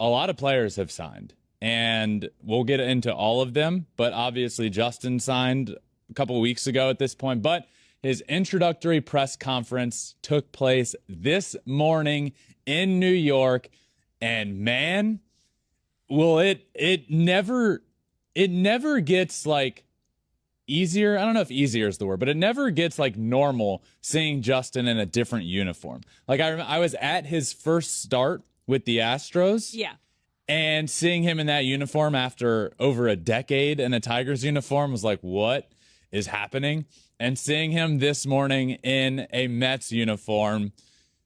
a lot of players have signed, and we'll get into all of them. But obviously, Justin signed a couple of weeks ago at this point. But his introductory press conference took place this morning in New York, and man, well, it never gets like easier. I don't know if easier is the word, but it never gets like normal seeing Justin in a different uniform. Like I was at his first start with the Astros. Yeah. And seeing him in that uniform after over a decade in a Tigers uniform was like, what is happening? And seeing him this morning in a Mets uniform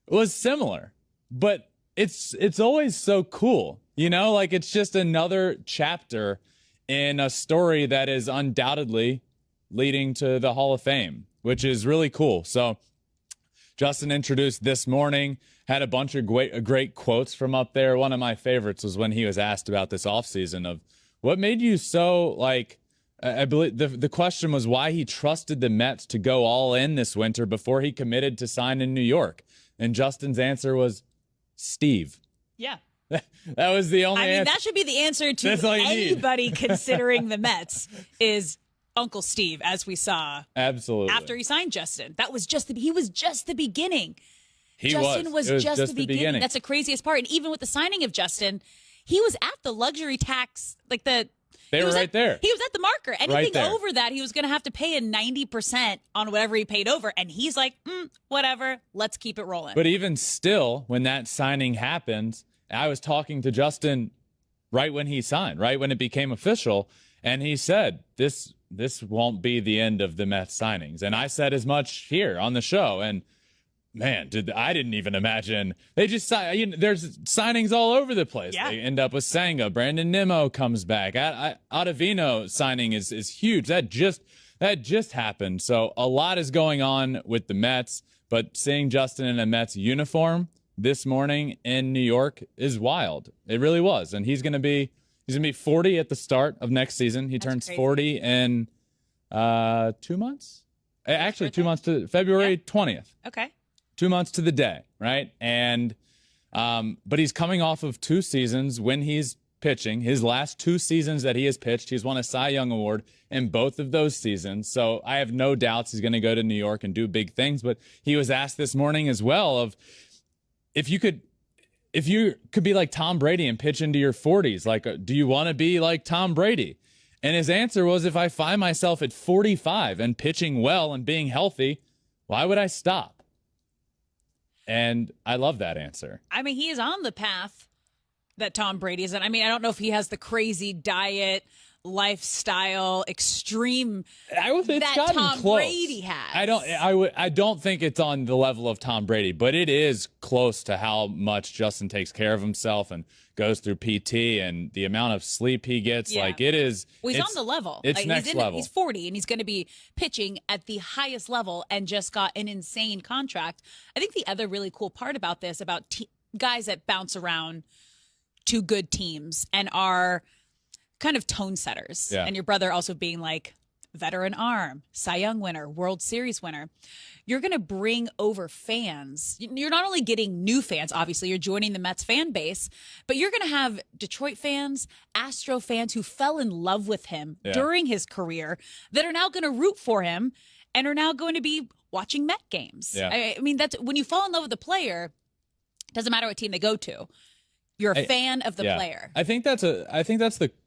was similar. But it's always so cool. You know, like it's just another chapter in a story that is undoubtedly leading to the Hall of Fame, which is really cool. So Justin introduced this morning, had a bunch of great quotes from up there. One of my favorites was when he was asked about this offseason of what made you so like, I believe the question was why he trusted the Mets to go all in this winter before he committed to sign in New York. And Justin's answer was Steve. Yeah. That was the only answer. That should be the answer to anybody considering the Mets is Uncle Steve, as we saw. Absolutely. After he signed Justin. He was just the beginning. Justin was just the beginning. That's the craziest part. And even with the signing of Justin, he was at the luxury tax, like they were right there. He was at the marker. Anything over that, he was going to have to pay a 90% on whatever he paid over. And he's like, whatever, let's keep it rolling. But even still, when that signing happened, I was talking to Justin right when he signed, right when it became official. And he said, this won't be the end of the Mets signings. And I said as much here on the show. And man, I didn't even imagine. They just there's signings all over the place. Yeah. They end up with Senga. Brandon Nimmo comes back. Ottavino signing is huge. That just happened. So a lot is going on with the Mets. But seeing Justin in a Mets uniform this morning in New York is wild. It really was. And he's gonna be 40 at the start of next season. He turns crazy. 40 in 2 months. Actually, 2 months to February 20th. Okay. 2 months to the day, right? And but he's coming off of 2 seasons when he's pitching. His last 2 seasons that he has pitched, he's won a Cy Young Award in both of those seasons. So I have no doubts he's going to go to New York and do big things. But he was asked this morning as well of if you could be like Tom Brady and pitch into your 40s, like, do you want to be like Tom Brady? And his answer was, if I find myself at 45 and pitching well and being healthy, why would I stop? And I love that answer. I mean, he is on the path that Tom Brady is on. I mean, I don't know if he has the crazy diet, lifestyle, extreme that Tom Brady has. I don't think it's on the level of Tom Brady, but it is close to how much Justin takes care of himself and goes through PT and the amount of sleep he gets. Yeah. Like it is. Well, he's on the level. It's like, next level. He's 40 and he's going to be pitching at the highest level and just got an insane contract. I think the other really cool part about this, about guys that bounce around to good teams and are kind of tone setters. Yeah. And your brother also being like veteran arm, Cy Young winner, World Series winner. You're going to bring over fans. You're not only getting new fans, obviously, you're joining the Mets fan base, but you're going to have Detroit fans, Astro fans who fell in love with him during his career that are now going to root for him and are now going to be watching Met games. Yeah. I mean, that's when you fall in love with a player, doesn't matter what team they go to. You're a fan of the player. I think that's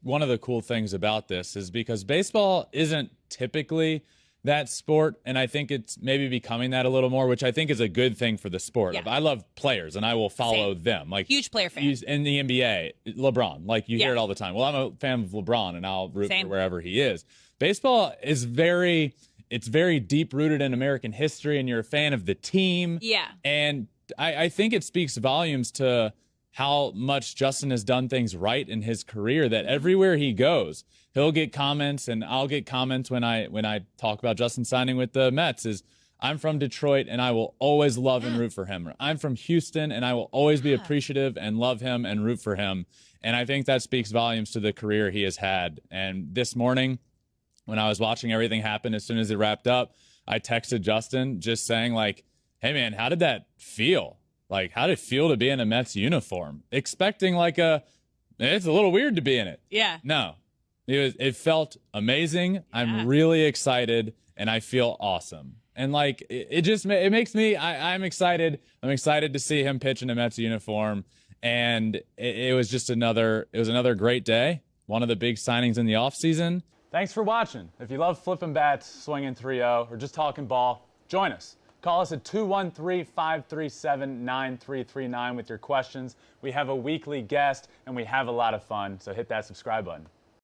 one of the cool things about this is because baseball isn't typically that sport, and I think it's maybe becoming that a little more, which I think is a good thing for the sport. Yeah. I love players, and I will follow them. Like huge player fan. In the NBA, LeBron, like you hear it all the time. Well, I'm a fan of LeBron, and I'll root for wherever he is. Baseball is very deep rooted in American history, and you're a fan of the team. Yeah, and I think it speaks volumes to how much Justin has done things right in his career, that everywhere he goes, he'll get comments, and I'll get comments when I talk about Justin signing with the Mets is, I'm from Detroit and I will always love and root for him. Or, I'm from Houston and I will always be appreciative and love him and root for him. And I think that speaks volumes to the career he has had. And this morning, when I was watching everything happen, as soon as it wrapped up, I texted Justin just saying like, hey man, how did that feel? Like, how did it feel to be in a Mets uniform? Expecting like a It's a little weird to be in it. Yeah. No, it felt amazing. Yeah. I'm really excited, and I feel awesome. And like it makes me I'm excited. I'm excited to see him pitch in a Mets uniform. And it was just another great day. One of the big signings in the offseason. Thanks for watching. If you love Flippin Bats, swinging 3-0, or just talking ball, join us. Call us at 213-537-9339 with your questions. We have a weekly guest, and we have a lot of fun, so hit that subscribe button.